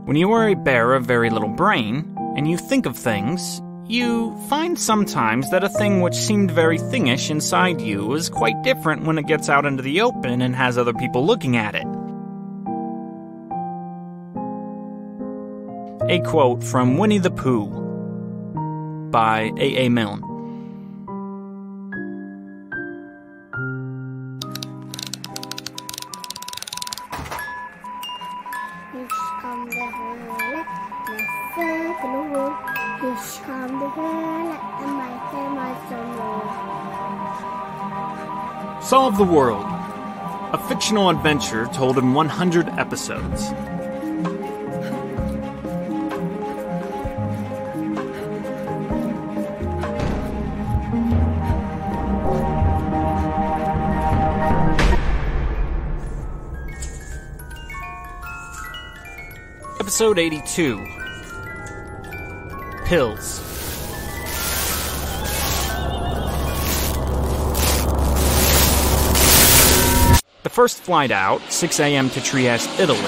When you are a bear of very little brain, and you think of things, you find sometimes that a thing which seemed very thingish inside you is quite different when it gets out into the open and has other people looking at it. A quote from Winnie the Pooh by A.A. Milne. Solve the World, a fictional adventure told in 100 episodes. Episode 82. Pills. The first flight out, 6 a.m. to Trieste, Italy,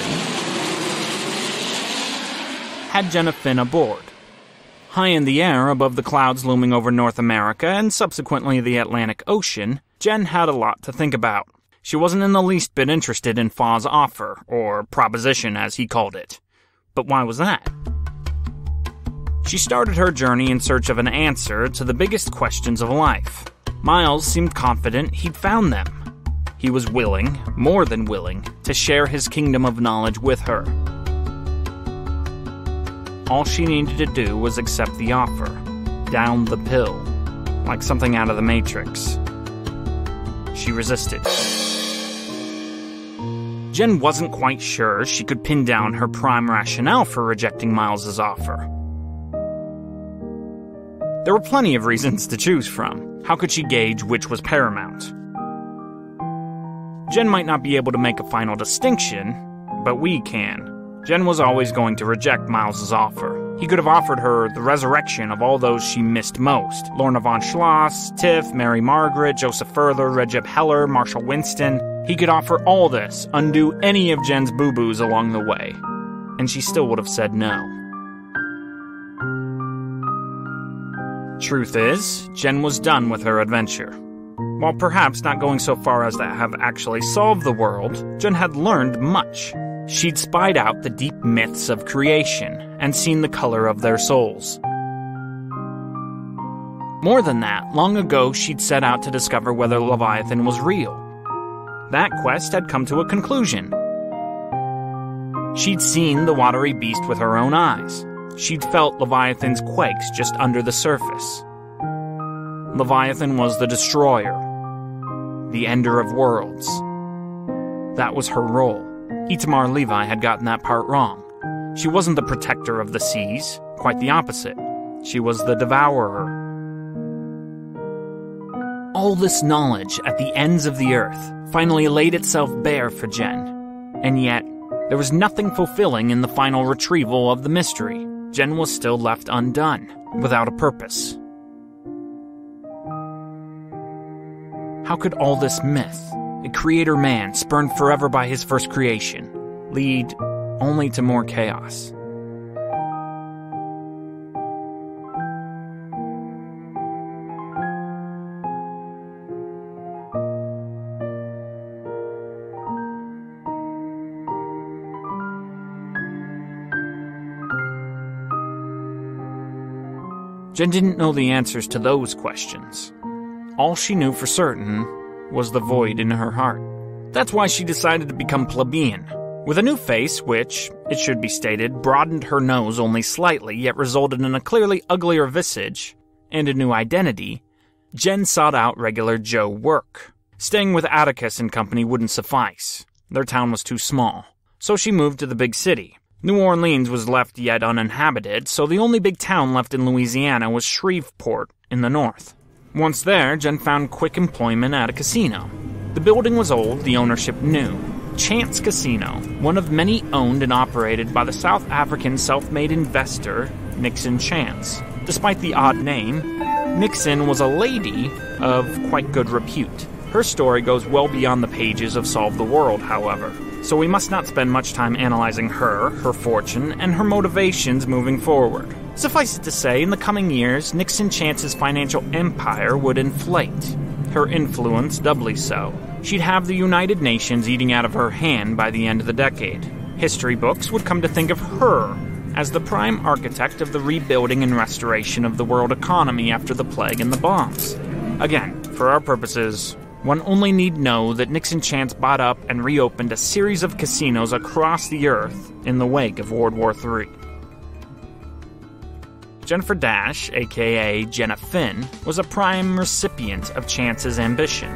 had Jenna Finn aboard. High in the air above the clouds looming over North America and subsequently the Atlantic Ocean, Jen had a lot to think about. She wasn't in the least bit interested in Faw's offer, or proposition as he called it. But why was that? She started her journey in search of an answer to the biggest questions of life. Miles seemed confident he'd found them. He was willing, more than willing, to share his kingdom of knowledge with her. All she needed to do was accept the offer. Down the pill. Like something out of the Matrix. She resisted. Jen wasn't quite sure she could pin down her prime rationale for rejecting Miles's offer. There were plenty of reasons to choose from. How could she gauge which was paramount? Jen might not be able to make a final distinction, but we can. Jen was always going to reject Miles's offer. He could have offered her the resurrection of all those she missed most. Lorna von Schloss, Tiff, Mary Margaret, Joseph Further, Recep Heller, Marshall Winston. He could offer all this, undo any of Jen's boo-boos along the way. And she still would have said no. Truth is, Jen was done with her adventure. While perhaps not going so far as to have actually solved the world, Jen had learned much. She'd spied out the deep myths of creation and seen the color of their souls. More than that, long ago she'd set out to discover whether Leviathan was real. That quest had come to a conclusion. She'd seen the watery beast with her own eyes. She'd felt Leviathan's quakes just under the surface. Leviathan was the destroyer, the ender of worlds. That was her role. Itamar Levi had gotten that part wrong. She wasn't the protector of the seas, quite the opposite. She was the devourer. All this knowledge at the ends of the earth finally laid itself bare for Jen. And yet, there was nothing fulfilling in the final retrieval of the mystery. Jen was still left undone, without a purpose. How could all this myth, a creator man spurned forever by his first creation, lead only to more chaos? Jen didn't know the answers to those questions. All she knew for certain was the void in her heart. That's why she decided to become plebeian. With a new face, which, it should be stated, broadened her nose only slightly, yet resulted in a clearly uglier visage, and a new identity, Jen sought out regular Joe work. Staying with Atticus and company wouldn't suffice. Their town was too small. So she moved to the big city. New Orleans was left yet uninhabited, so the only big town left in Louisiana was Shreveport in the north. Once there, Jen found quick employment at a casino. The building was old, the ownership new. Chance Casino, one of many owned and operated by the South African self-made investor Nixon Chance. Despite the odd name, Nixon was a lady of quite good repute. Her story goes well beyond the pages of Solve the World, however. so we must not spend much time analyzing her fortune, and her motivations moving forward. Suffice it to say, in the coming years, Nixon Chance's financial empire would inflate. Her influence doubly so. She'd have the United Nations eating out of her hand by the end of the decade. History books would come to think of her as the prime architect of the rebuilding and restoration of the world economy after the plague and the bombs. Again, for our purposes, one only need know that Nixon Chance bought up and reopened a series of casinos across the earth in the wake of World War III. Jennifer Dash, aka Jenna Finn, was a prime recipient of Chance's ambition.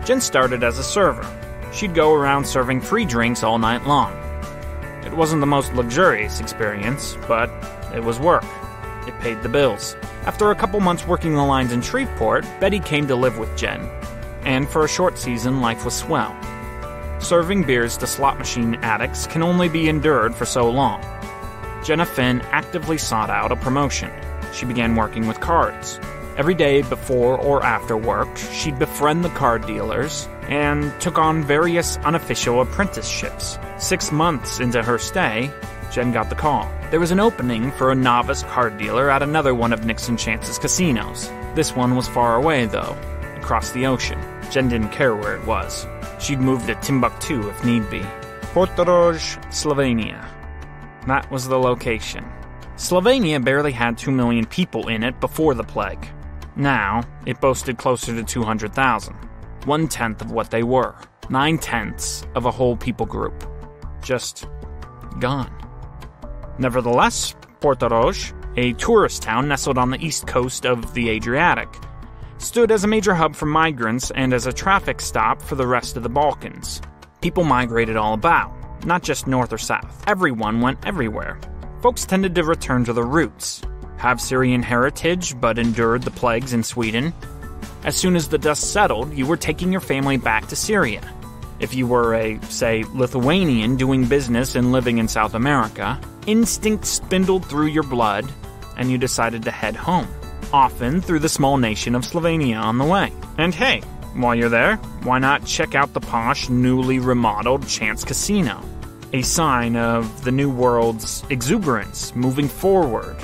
Jen started as a server. She'd go around serving free drinks all night long. It wasn't the most luxurious experience, but it was work. It paid the bills. After a couple months working the lines in Shreveport, Betty came to live with Jen. And for a short season, life was swell. Serving beers to slot machine addicts can only be endured for so long. Jenna Finn actively sought out a promotion. She began working with cards. Every day before or after work, she'd befriend the card dealers and took on various unofficial apprenticeships. 6 months into her stay, Jen got the call. There was an opening for a novice card dealer at another one of Nixon Chance's casinos. This one was far away, though, across the ocean. Jen didn't care where it was. She'd move to Timbuktu if need be. Portorož, Slovenia. That was the location. Slovenia barely had 2 million people in it before the plague. Now, it boasted closer to 200,000. 1/10 of what they were. 9/10 of a whole people group. Just gone. Nevertheless, Portorož, a tourist town nestled on the east coast of the Adriatic, stood as a major hub for migrants and as a traffic stop for the rest of the Balkans. People migrated all about. Not just north or south. Everyone went everywhere. Folks tended to return to their roots, have Syrian heritage but endured the plagues in Sweden. As soon as the dust settled, you were taking your family back to Syria. If you were a, say, Lithuanian doing business and living in South America, instinct spindled through your blood and you decided to head home, often through the small nation of Slovenia on the way. And hey, while you're there, why not check out the posh, newly remodeled Chance Casino? A sign of the new world's exuberance moving forward,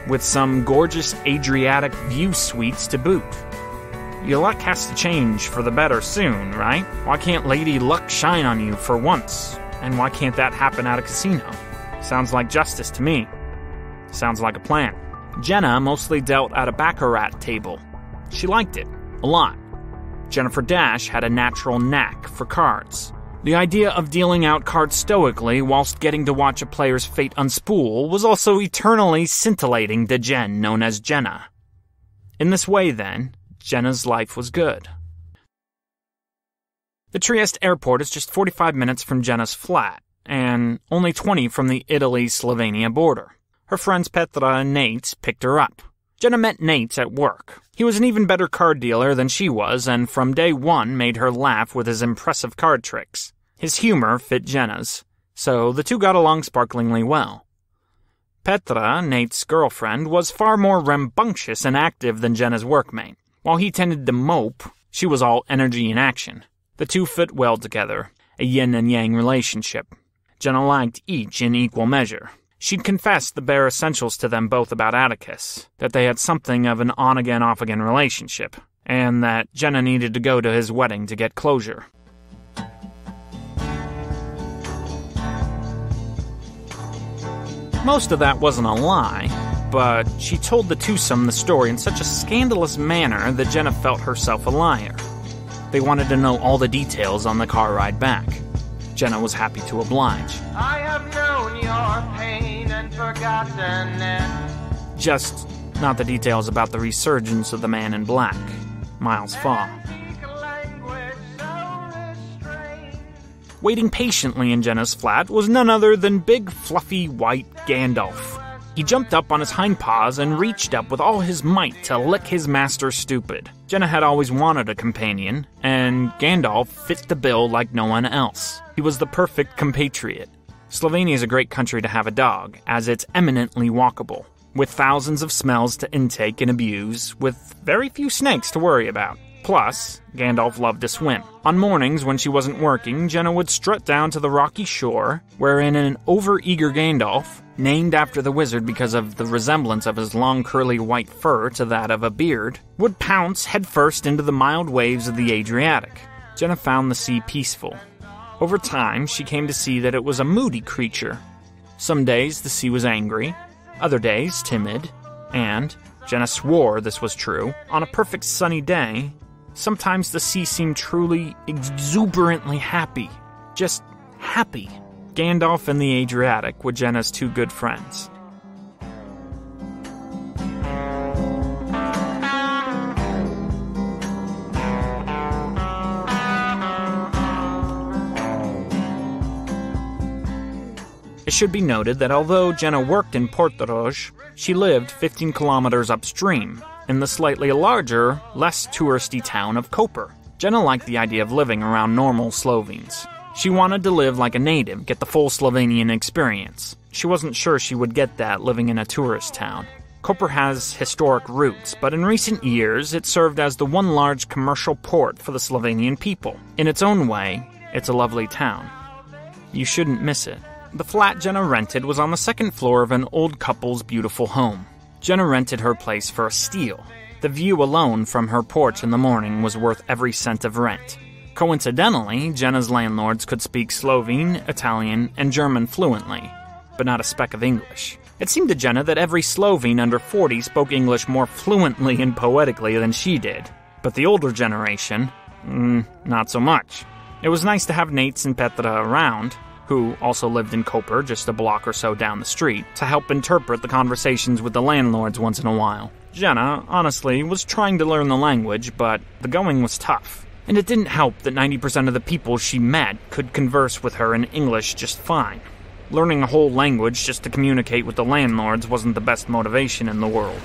with some gorgeous Adriatic view suites to boot. Your luck has to change for the better soon, right? Why can't Lady Luck shine on you for once? And why can't that happen at a casino? Sounds like justice to me. Sounds like a plan. Jenna mostly dealt at a baccarat table. She liked it, a lot. Jennifer Dash had a natural knack for cards. The idea of dealing out cards stoically whilst getting to watch a player's fate unspool was also eternally scintillating to Jen, known as Jenna. In this way, then, Jenna's life was good. The Trieste airport is just 45 minutes from Jenna's flat, and only 20 from the Italy-Slovenia border. Her friends Petra and Nate picked her up. Jenna met Nate at work. He was an even better card dealer than she was, and from day one made her laugh with his impressive card tricks. His humor fit Jenna's, so the two got along sparklingly well. Petra, Nate's girlfriend, was far more rambunctious and active than Jenna's workmate. While he tended to mope, she was all energy and action. The two fit well together, a yin and yang relationship. Jenna liked each in equal measure. She'd confessed the bare essentials to them both about Atticus, that they had something of an on-again, off-again relationship, and that Jenna needed to go to his wedding to get closure. Most of that wasn't a lie, but she told the twosome the story in such a scandalous manner that Jenna felt herself a liar. They wanted to know all the details on the car ride back. Jenna was happy to oblige. I have known your pain and forgotten it. Just not the details about the resurgence of the man in black, Miles Faw. Waiting patiently in Jenna's flat was none other than big, fluffy, white Gandalf. He jumped up on his hind paws and reached up with all his might to lick his master stupid. Jenna had always wanted a companion, and Gandalf fit the bill like no one else. He was the perfect compatriot. Slovenia is a great country to have a dog, as it's eminently walkable, with thousands of smells to intake and abuse, with very few snakes to worry about. Plus, Gandalf loved to swim. On mornings when she wasn't working, Jenna would strut down to the rocky shore, wherein an over-eager Gandalf, named after the wizard because of the resemblance of his long curly white fur to that of a beard, would pounce headfirst into the mild waves of the Adriatic. Jenna found the sea peaceful. Over time, she came to see that it was a moody creature. Some days the sea was angry, other days timid, and, Jenna swore this was true, on a perfect sunny day, sometimes the sea seemed truly, exuberantly happy. Just happy. Gandalf and the Adriatic were Jenna's two good friends. It should be noted that although Jenna worked in Portorož, she lived 15 kilometers upstream, in the slightly larger, less touristy town of Koper. Jenna liked the idea of living around normal Slovenes. She wanted to live like a native, get the full Slovenian experience. She wasn't sure she would get that living in a tourist town. Koper has historic roots, but in recent years it served as the one large commercial port for the Slovenian people. In its own way, it's a lovely town. You shouldn't miss it. The flat Jenna rented was on the second floor of an old couple's beautiful home. Jenna rented her place for a steal. The view alone from her porch in the morning was worth every cent of rent. Coincidentally, Jenna's landlords could speak Slovene, Italian, and German fluently, but not a speck of English. It seemed to Jenna that every Slovene under 40 spoke English more fluently and poetically than she did. But the older generation, not so much. It was nice to have Nates and Petra around, who also lived in Koper, just a block or so down the street, to help interpret the conversations with the landlords once in a while. Jenna, honestly, was trying to learn the language, but the going was tough. And it didn't help that 90% of the people she met could converse with her in English just fine. Learning a whole language just to communicate with the landlords wasn't the best motivation in the world.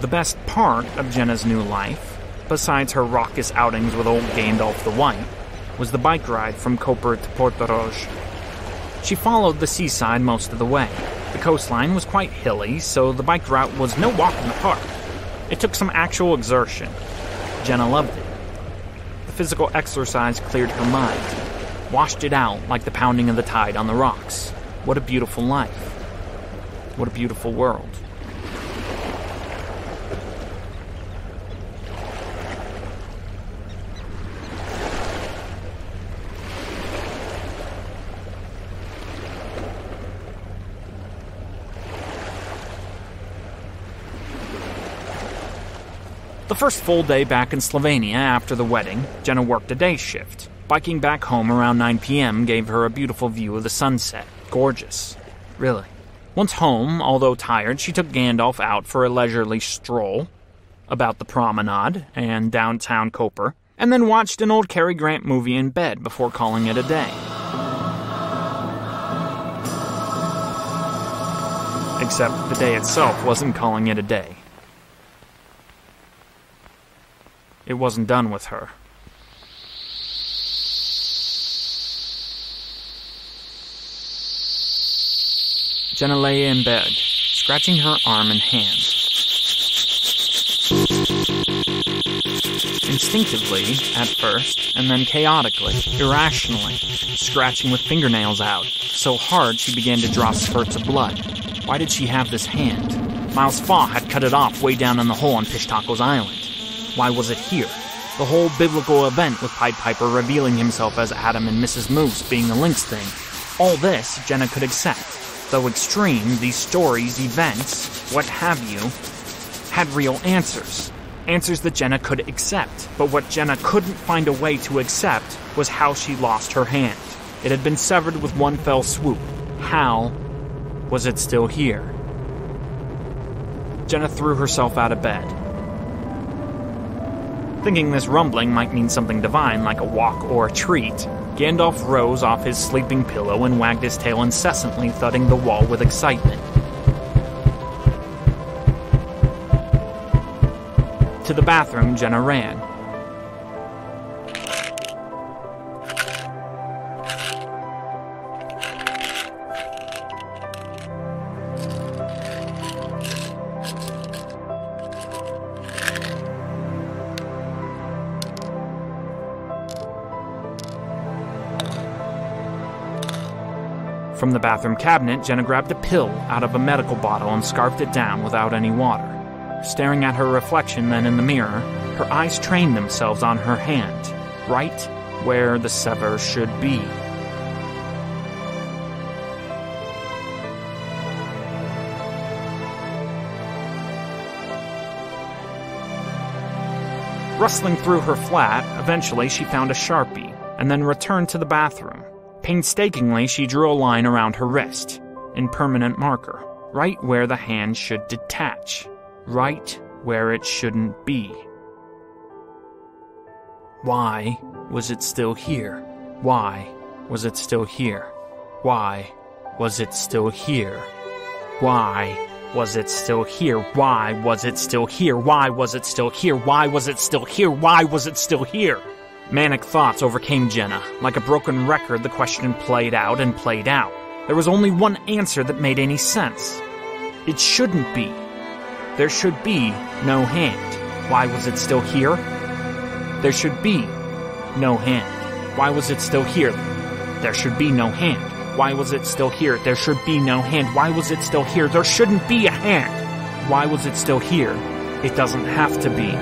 The best part of Jenna's new life, besides her raucous outings with old Gandalf the White, was the bike ride from Koper to Portorož. She followed the seaside most of the way. The coastline was quite hilly, so the bike route was no walk in the park. It took some actual exertion. Jenna loved it. The physical exercise cleared her mind, washed it out like the pounding of the tide on the rocks. What a beautiful life. What a beautiful world. The first full day back in Slovenia after the wedding, Jenna worked a day shift. Biking back home around 9 p.m. gave her a beautiful view of the sunset. Gorgeous. Really. Once home, although tired, she took Gandalf out for a leisurely stroll about the promenade and downtown Koper, and then watched an old Cary Grant movie in bed before calling it a day. Except the day itself wasn't calling it a day. It wasn't done with her. Jenna lay in bed, scratching her arm and hand. Instinctively, at first, and then chaotically, irrationally, scratching with fingernails out, so hard she began to draw spurts of blood. Why did she have this hand? Miles Faw had cut it off way down in the hole on Pishtaco's Island. Why was it here? The whole biblical event with Pied Piper revealing himself as Adam and Mrs. Moose being the Lynx thing. All this Jenna could accept. Though extreme, these stories, events, what have you, had real answers. Answers that Jenna could accept. But what Jenna couldn't find a way to accept was how she lost her hand. It had been severed with one fell swoop. How was it still here? Jenna threw herself out of bed. Thinking this rumbling might mean something divine like a walk or a treat, Gandalf rose off his sleeping pillow and wagged his tail incessantly, thudding the wall with excitement. To the bathroom, Jenna ran. From the bathroom cabinet, Jenna grabbed a pill out of a medical bottle and scarfed it down without any water. Staring at her reflection then in the mirror, her eyes trained themselves on her hand, right where the sever should be. Rustling through her flat, eventually she found a Sharpie, and then returned to the bathroom. Painstakingly, she drew a line around her wrist, in permanent marker, right where the hand should detach, right where it shouldn't be. Why was it still here? Why was it still here? Why was it still here? Why was it still here? Why was it still here? Why was it still here? Why was it still here? Why was it still here? Manic thoughts overcame Jenna. Like a broken record, the question played out and played out. There was only one answer that made any sense. It shouldn't be. There should be no hand. Why was it still here? There should be no hand. Why was it still here? There should be no hand. Why was it still here? There should be no hand. Why was it still here? There shouldn't be a hand. Why was it still here? It doesn't have to be.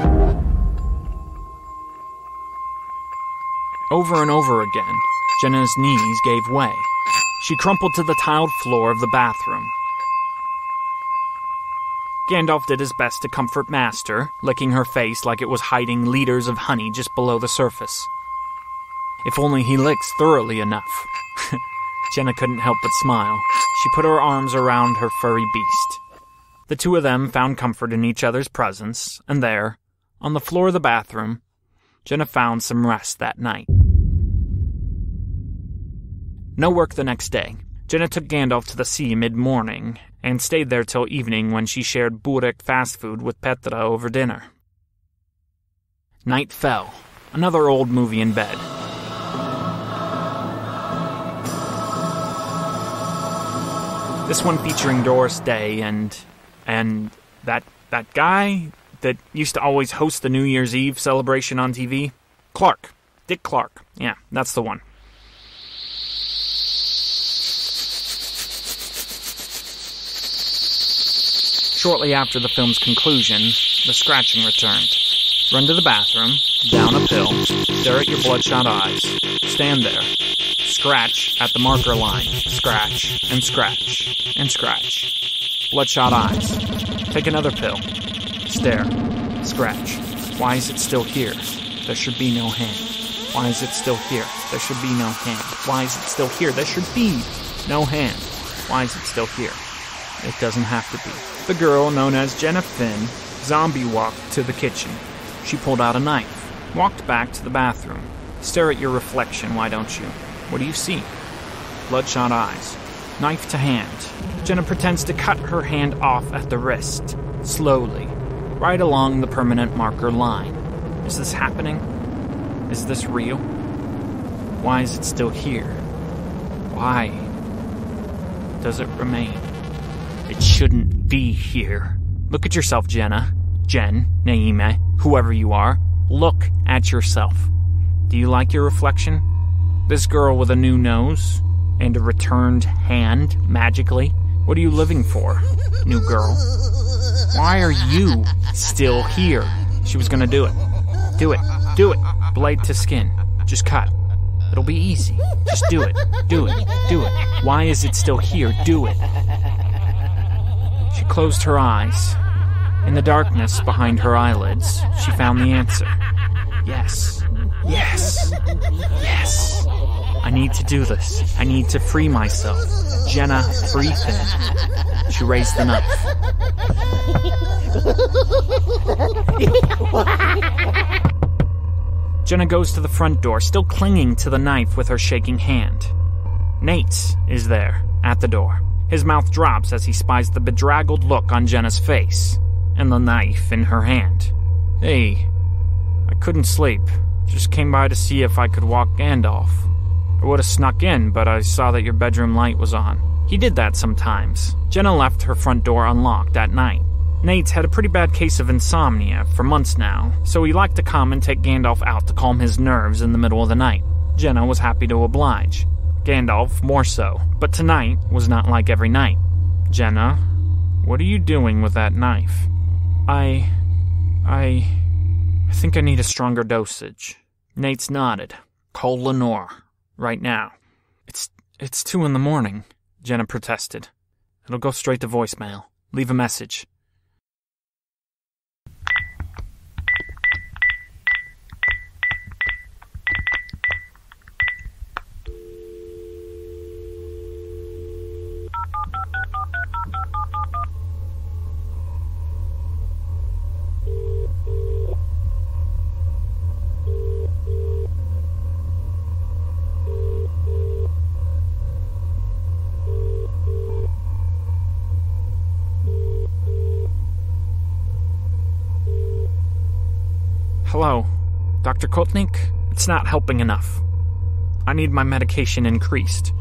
Over and over again, Jenna's knees gave way. She crumpled to the tiled floor of the bathroom. Gandalf did his best to comfort Master, licking her face like it was hiding liters of honey just below the surface. If only he licks thoroughly enough. Jenna couldn't help but smile. She put her arms around her furry beast. The two of them found comfort in each other's presence, and there, on the floor of the bathroom, Jenna found some rest that night. No work the next day. Jenna took Gandalf to the sea mid-morning, and stayed there till evening when she shared Burek fast food with Petra over dinner. Night fell. Another old movie in bed. This one featuring Doris Day and that guy that used to always host the New Year's Eve celebration on TV? Clark. Dick Clark. Yeah, that's the one. Shortly after the film's conclusion, the scratching returned. Run to the bathroom, down a pill, stare at your bloodshot eyes, stand there, scratch at the marker line, scratch, and scratch, and scratch. Bloodshot eyes. Take another pill. Stare. Scratch. Why is it still here? There should be no hand. Why is it still here? There should be no hand. Why is it still here? There should be no hand. Why is it still here? It doesn't have to be. The girl, known as Jenna Finn, zombie walked to the kitchen. She pulled out a knife, walked back to the bathroom. Stare at your reflection, why don't you? What do you see? Bloodshot eyes. Knife to hand. Jenna pretends to cut her hand off at the wrist, slowly, right along the permanent marker line. Is this happening? Is this real? Why is it still here? Why does it remain? It shouldn't be here. Look at yourself, Jenna. Jen, Naime, whoever you are. Look at yourself. Do you like your reflection? This girl with a new nose and a returned hand, magically? What are you living for, new girl? Why are you still here? She was gonna do it. Do it. Do it. Blade to skin. Just cut. It'll be easy. Just do it. Do it. Do it. Why is it still here? Do it. She closed her eyes. In the darkness behind her eyelids, she found the answer. Yes. Yes. Yes. I need to do this. I need to free myself. Jenna, breathe in. She raised the knife. Jenna goes to the front door, still clinging to the knife with her shaking hand. Nate is there, at the door. His mouth drops as he spies the bedraggled look on Jenna's face, and the knife in her hand. Hey, I couldn't sleep. Just came by to see if I could walk Gandalf. I would have snuck in, but I saw that your bedroom light was on. He did that sometimes. Jenna left her front door unlocked that night. Nate's had a pretty bad case of insomnia for months now, so he liked to come and take Gandalf out to calm his nerves in the middle of the night. Jenna was happy to oblige. Gandalf more so. But tonight was not like every night. Jenna, what are you doing with that knife? I think I need a stronger dosage. Nate's nodded. Call Lenore. Right now. It's 2 a.m, Jenna protested. It'll go straight to voicemail. Leave a message. Hello, Dr. Kotnik? It's not helping enough. I need my medication increased.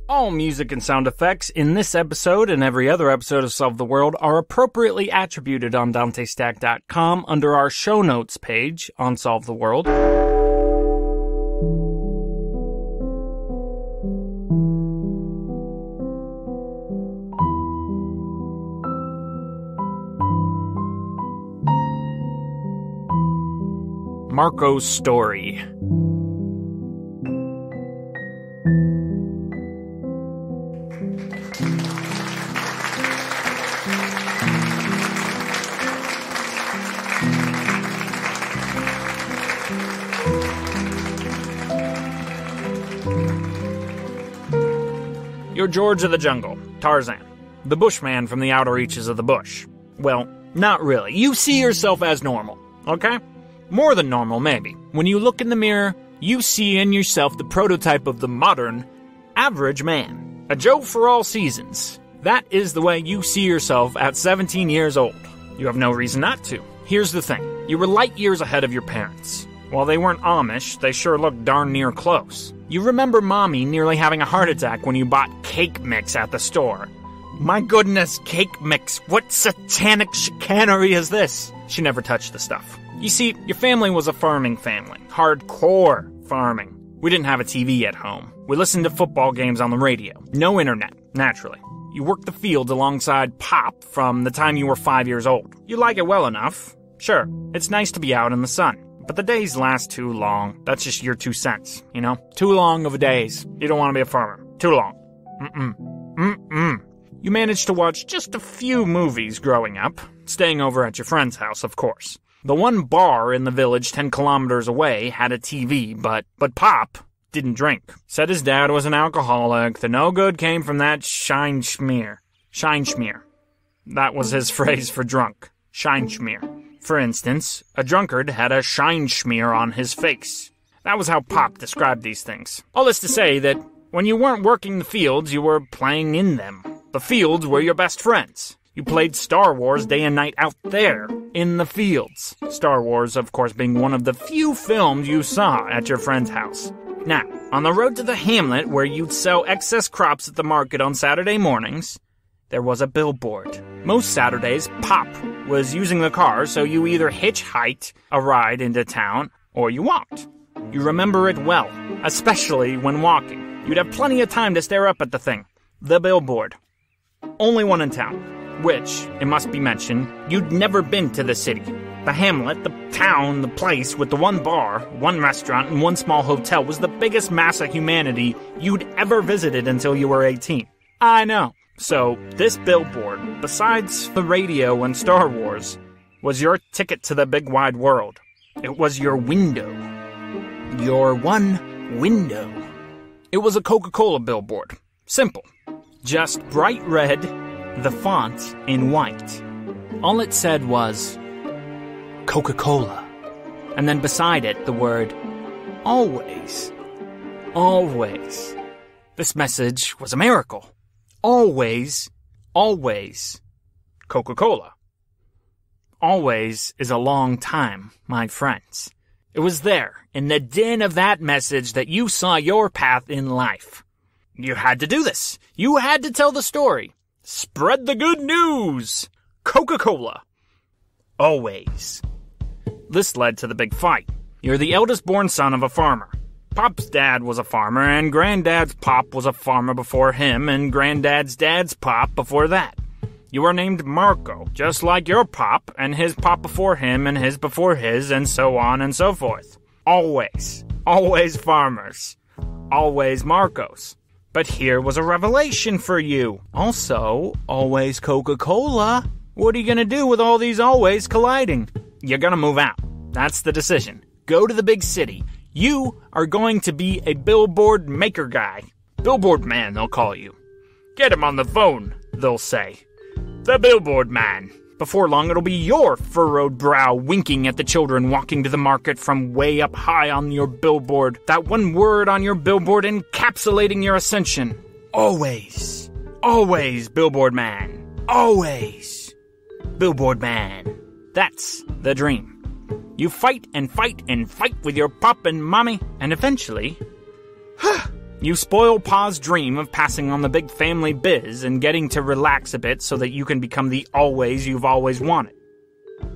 All music and sound effects in this episode and every other episode of Solve the World are appropriately attributed on DanteStack.com under our show notes page on Solve the World. Marco's story. You're George of the Jungle, Tarzan, the bushman from the outer reaches of the bush. Well, not really. You see yourself as normal, okay? More than normal, maybe. When you look in the mirror, you see in yourself the prototype of the modern, average man. A Joe for all seasons. That is the way you see yourself at 17 years old. You have no reason not to. Here's the thing. You were light years ahead of your parents. While they weren't Amish, they sure looked darn near close. You remember Mommy nearly having a heart attack when you bought cake mix at the store. My goodness, cake mix. What satanic chicanery is this? She never touched the stuff. You see, your family was a farming family. Hardcore farming. We didn't have a TV at home. We listened to football games on the radio. No internet, naturally. You worked the fields alongside Pop from the time you were 5 years old. You like it well enough. Sure, it's nice to be out in the sun. But the days last too long. That's just your 2 cents, you know? Too long of a days. You don't want to be a farmer. Too long. You managed to watch just a few movies growing up. Staying over at your friend's house, of course. The one bar in the village 10 kilometers away had a TV, but Pop didn't drink. Said his dad was an alcoholic. The no good came from that Scheinschmier. That was his phrase for drunk. Scheinschmier. For instance, a drunkard had a Scheinschmier on his face. That was how Pop described these things. All this to say that when you weren't working the fields, you were playing in them. The fields were your best friends. You played Star Wars day and night out there, in the fields. Star Wars, of course, being one of the few films you saw at your friend's house. Now, on the road to the hamlet where you'd sell excess crops at the market on Saturday mornings, there was a billboard. Most Saturdays, Pop was using the car, so you either hitchhiked a ride into town, or you walked. You remember it well, especially when walking. You'd have plenty of time to stare up at the thing. The billboard. Only one in town. Which, it must be mentioned, you'd never been to the city. The hamlet, the town, the place with the one bar, one restaurant, and one small hotel was the biggest mass of humanity you'd ever visited until you were 18. I know. So, this billboard, besides the radio and Star Wars, was your ticket to the big wide world. It was your window. Your one window. It was a Coca-Cola billboard. Simple. Just bright red, the font in white. All it said was, Coca-Cola. And then beside it, the word, always. Always. This message was a miracle. Always, always, Coca-Cola. Always is a long time, my friends. It was there, in the din of that message, that you saw your path in life. You had to do this. You had to tell the story. Spread the good news! Coca-Cola. Always. This led to the big fight. You're the eldest born son of a farmer. Pop's dad was a farmer, and Granddad's pop was a farmer before him, and Granddad's dad's pop before that. You are named Marco, just like your pop, and his pop before him, and his before his, and so on and so forth. Always. Always farmers. Always Marcos. But here was a revelation for you. Also, always Coca-Cola. What are you gonna do with all these always colliding? You're gonna move out. That's the decision. Go to the big city. You are going to be a billboard maker guy. Billboard man, they'll call you. Get him on the phone, they'll say. The billboard man. Before long, it'll be your furrowed brow winking at the children walking to the market from way up high on your billboard. That one word on your billboard encapsulating your ascension. Always. Always, billboard man. Always. Billboard man. That's the dream. You fight and fight and fight with your pop and mommy, and eventually, you spoil Pa's dream of passing on the big family biz and getting to relax a bit so that you can become the always you've always wanted.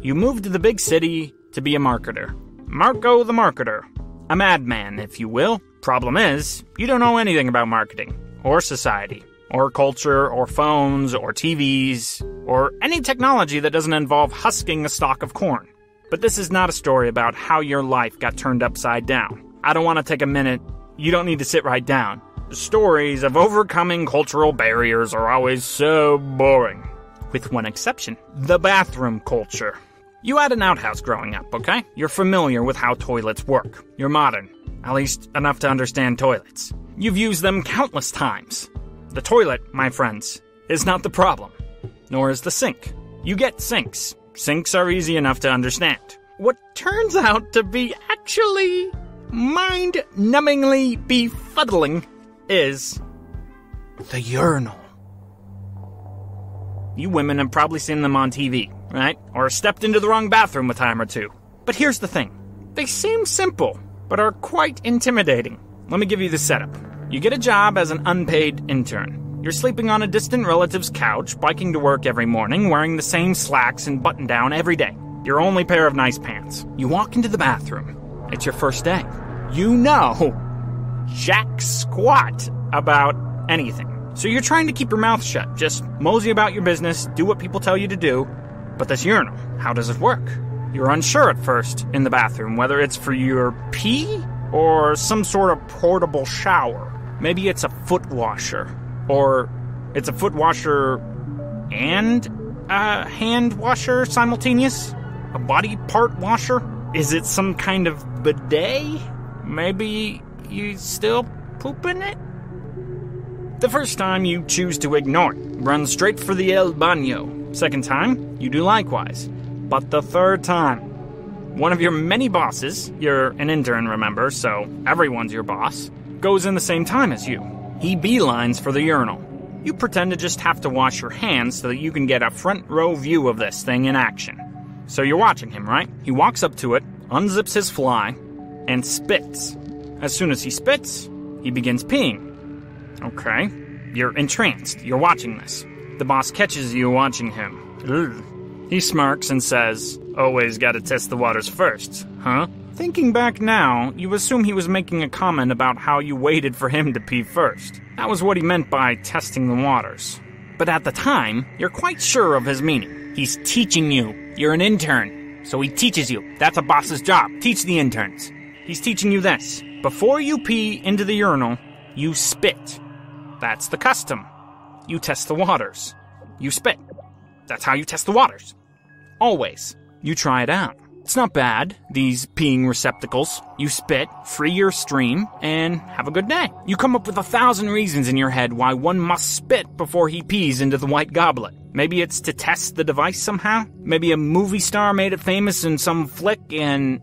You move to the big city to be a marketer. Marco the marketer. A madman, if you will. Problem is, you don't know anything about marketing, or society, or culture, or phones, or TVs, or any technology that doesn't involve husking a stalk of corn. But this is not a story about how your life got turned upside down. I don't want to take a minute. You don't need to sit right down. The stories of overcoming cultural barriers are always so boring. With one exception. The bathroom culture. You had an outhouse growing up, okay? You're familiar with how toilets work. You're modern. At least enough to understand toilets. You've used them countless times. The toilet, my friends, is not the problem. Nor is the sink. You get sinks. Sinks are easy enough to understand. What turns out to be actually mind-numbingly befuddling is the urinal. You women have probably seen them on TV, right? Or stepped into the wrong bathroom a time or two. But here's the thing. They seem simple, but are quite intimidating. Let me give you the setup. You get a job as an unpaid intern. You're sleeping on a distant relative's couch, biking to work every morning, wearing the same slacks and button-down every day. Your only pair of nice pants. You walk into the bathroom. It's your first day. You know jack squat about anything. So you're trying to keep your mouth shut. Just mosey about your business, do what people tell you to do. But this urinal, how does it work? You're unsure at first in the bathroom, whether it's for your pee or some sort of portable shower. Maybe it's a foot washer. Or it's a foot washer and a hand washer simultaneous? A body part washer? Is it some kind of bidet? Maybe you still poop in it? The first time you choose to ignore it. Run straight for the El Baño. Second time, you do likewise. But the third time, one of your many bosses, you're an intern, remember, so everyone's your boss, goes in the same time as you. He beelines for the urinal. You pretend to just have to wash your hands so that you can get a front row view of this thing in action. So you're watching him, right? He walks up to it, unzips his fly, and spits. As soon as he spits, he begins peeing. Okay, you're entranced. You're watching this. The boss catches you watching him. Ugh. He smirks and says, "Always gotta test the waters first, huh?" Thinking back now, you assume he was making a comment about how you waited for him to pee first. That was what he meant by testing the waters. But at the time, you're quite sure of his meaning. He's teaching you. You're an intern, so he teaches you. That's a boss's job. Teach the interns. He's teaching you this. Before you pee into the urinal, you spit. That's the custom. You test the waters. You spit. That's how you test the waters. Always. You try it out. It's not bad, these peeing receptacles. You spit, free your stream, and have a good day. You come up with 1,000 reasons in your head why one must spit before he pees into the white goblet. Maybe it's to test the device somehow. Maybe a movie star made it famous in some flick and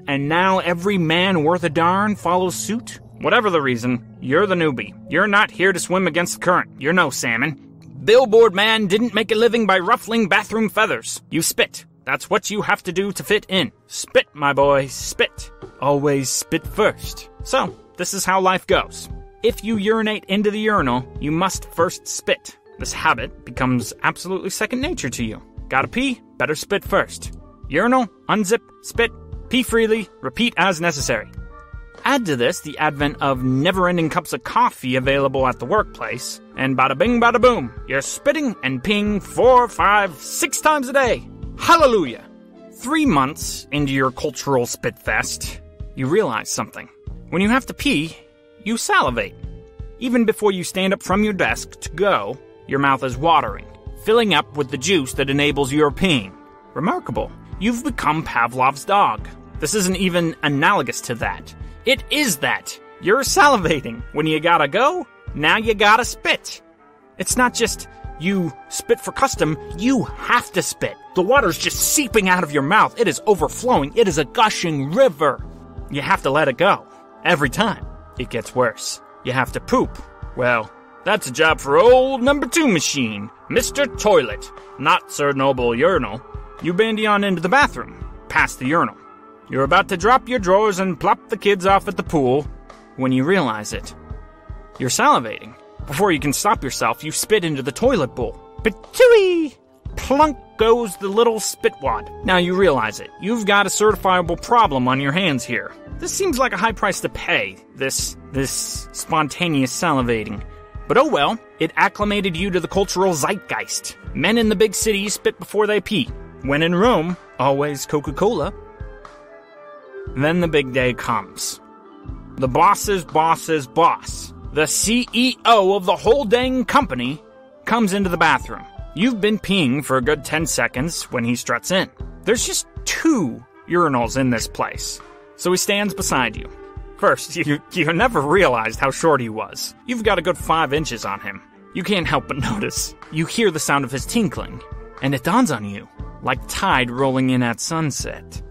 now every man worth a darn follows suit. Whatever the reason, you're the newbie. You're not here to swim against the current. You're no salmon. Billboard man didn't make a living by ruffling bathroom feathers. You spit. That's what you have to do to fit in. Spit, my boy, spit. Always spit first. So, this is how life goes. If you urinate into the urinal, you must first spit. This habit becomes absolutely second nature to you. Gotta pee? Better spit first. Urinal, unzip, spit, pee freely, repeat as necessary. Add to this the advent of never-ending cups of coffee available at the workplace, and bada bing bada boom, you're spitting and peeing 4, 5, 6 times a day. Hallelujah! 3 months into your cultural spit fest, you realize something. When you have to pee, you salivate. Even before you stand up from your desk to go, your mouth is watering, filling up with the juice that enables your peeing. Remarkable. You've become Pavlov's dog. This isn't even analogous to that. It is that. You're salivating. When you gotta go, now you gotta spit. It's not just you spit for custom, you have to spit. The water's just seeping out of your mouth. It is overflowing. It is a gushing river. You have to let it go. Every time. It gets worse. You have to poop. Well, that's a job for old number 2 machine, Mr. Toilet. Not Sir Noble Urinal. You bandy on into the bathroom, past the urinal. You're about to drop your drawers and plop the kids off at the pool when you realize it. You're salivating. Before you can stop yourself, you spit into the toilet bowl. Patooey! Plunk goes the little spit wad. Now you realize it. You've got a certifiable problem on your hands here. This seems like a high price to pay, this spontaneous salivating. But oh well, it acclimated you to the cultural zeitgeist. Men in the big cities spit before they pee. When in Rome, always Coca-Cola. Then the big day comes. The boss's boss's boss, the CEO of the whole dang company, comes into the bathroom. You've been peeing for a good 10 seconds when he struts in. There's just 2 urinals in this place. So he stands beside you. First, you never realized how short he was. You've got a good 5 inches on him. You can't help but notice. You hear the sound of his tinkling, and it dawns on you, like tide rolling in at sunset.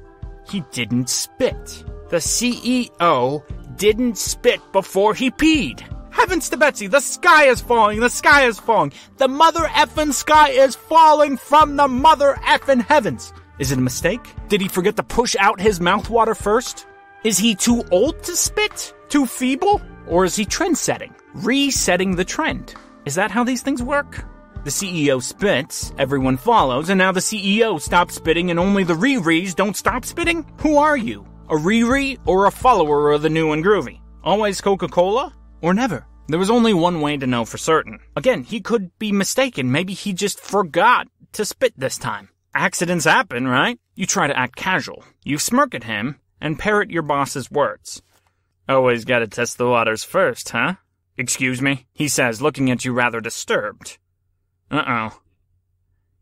He didn't spit. The CEO didn't spit before he peed. Heavens to Betsy, the sky is falling, the sky is falling. The mother effing sky is falling from the mother effing heavens. Is it a mistake? Did he forget to push out his mouthwater first? Is he too old to spit? Too feeble? Or is he trend-setting? Resetting the trend? Is that how these things work? The CEO spits, everyone follows, and now the CEO stops spitting and only the Riris don't stop spitting? Who are you? A Riri or a follower of the new and groovy? Always Coca-Cola? Or never? There was only one way to know for certain. Again, he could be mistaken. Maybe he just forgot to spit this time. Accidents happen, right? You try to act casual. You smirk at him and parrot your boss's words. Always gotta test the waters first, huh? Excuse me, he says, looking at you rather disturbed. Uh-oh.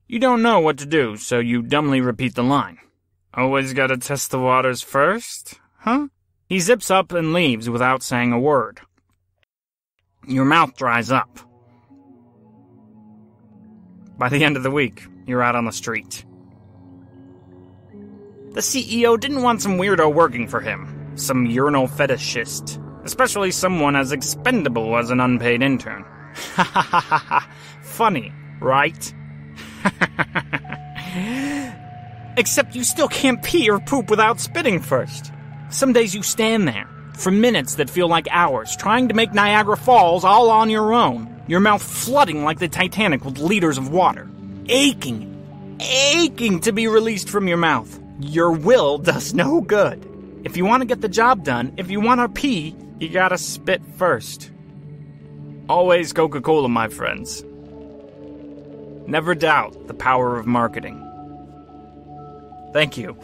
You don't know what to do, so you dumbly repeat the line. Always gotta test the waters first, huh? He zips up and leaves without saying a word. Your mouth dries up. By the end of the week, you're out on the street. The CEO didn't want some weirdo working for him, some urinal fetishist, especially someone as expendable as an unpaid intern. Ha ha ha ha ha. Funny, right? Except you still can't pee or poop without spitting first. Some days you stand there, for minutes that feel like hours, trying to make Niagara Falls all on your own, your mouth flooding like the Titanic with liters of water, aching to be released from your mouth. Your will does no good. If you want to get the job done, if you want to pee, you gotta spit first. Always Coca-Cola, my friends. Never doubt the power of marketing. Thank you.